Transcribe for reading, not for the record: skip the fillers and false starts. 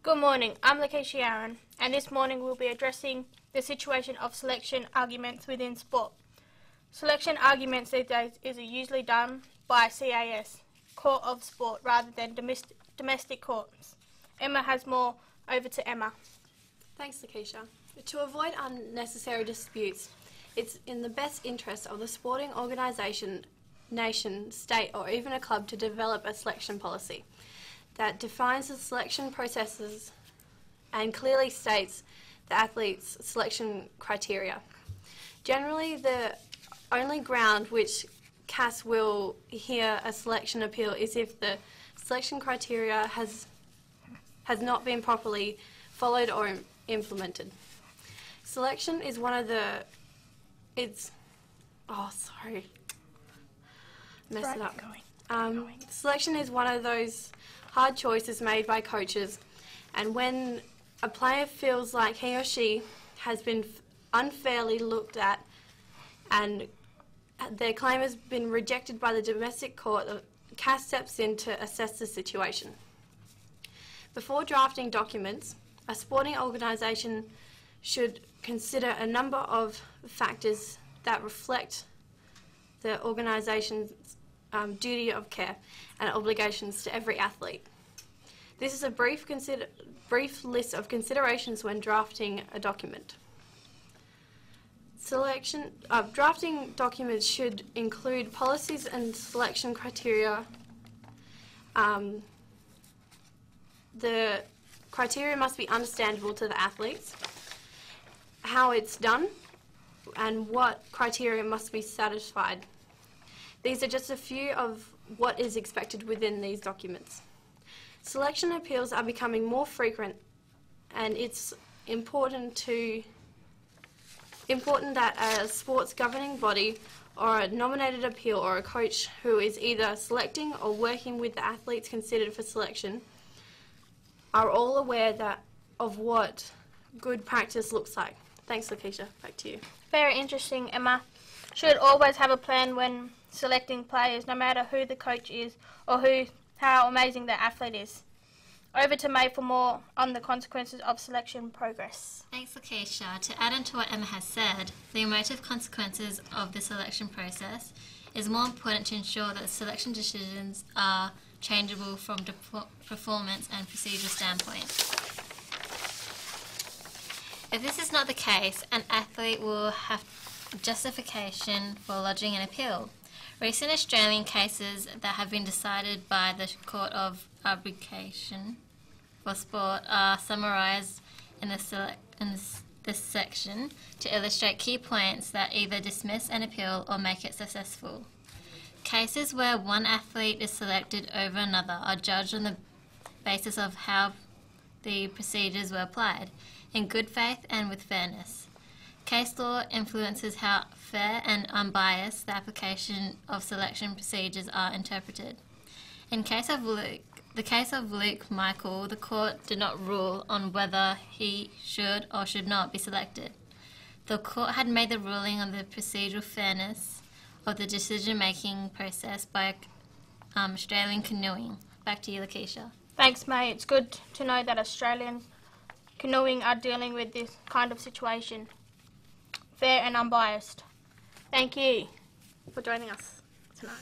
Good morning, I'm Lakeisha, and this morning we'll be addressing the situation of selection arguments within sport. Selection arguments these days is usually done by CAS, Court of Sport, rather than domestic courts. Emma has more. Over to Emma. Thanks, Lakeisha. To avoid unnecessary disputes, it's in the best interest of the sporting organisation, nation, state or even a club to develop a selection policy that defines the selection processes and clearly states the athlete's selection criteria. Generally, the only ground which CAS will hear a selection appeal is if the selection criteria has not been properly followed or implemented. Selection is one of the, Selection is one of those hard choices made by coaches, and when a player feels like he or she has been unfairly looked at and their claim has been rejected by the domestic court, CAS steps in to assess the situation. Before drafting documents, a sporting organisation should consider a number of factors that reflect the organisation's duty of care and obligations to every athlete. This is a brief list of considerations when drafting a document. Drafting documents should include policies and selection criteria. The criteria must be understandable to the athletes, how it's done, and what criteria must be satisfied. These are just a few of what is expected within these documents. Selection appeals are becoming more frequent, and it's important that a sports governing body or a nominated appeal or a coach who is either selecting or working with the athletes considered for selection are all aware of what good practice looks like. Thanks, Lakeisha. Back to you. Very interesting, Emma. Should always have a plan when selecting players, no matter who the coach is or how amazing the athlete is. Over to May for more on the consequences of selection progress. Thanks, Lakeisha. To add on to what Emma has said, the emotive consequences of the selection process is more important to ensure that selection decisions are changeable from performance and procedural standpoint. If this is not the case, an athlete will have justification for lodging an appeal. Recent Australian cases that have been decided by the Court of Arbitration for Sport are summarised in this section to illustrate key points that either dismiss an appeal or make it successful. Cases where one athlete is selected over another are judged on the basis of how the procedures were applied, in good faith and with fairness. Case law influences how fair and unbiased the application of selection procedures are interpreted. In the case of Luke Michael, the court did not rule on whether he should or should not be selected. The court had made the ruling on the procedural fairness of the decision-making process by Australian canoeing. Back to you, Lakeisha. Thanks, May. It's good to know that Australian canoeing are dealing with this kind of situation. Fair and unbiased. Thank you for joining us tonight.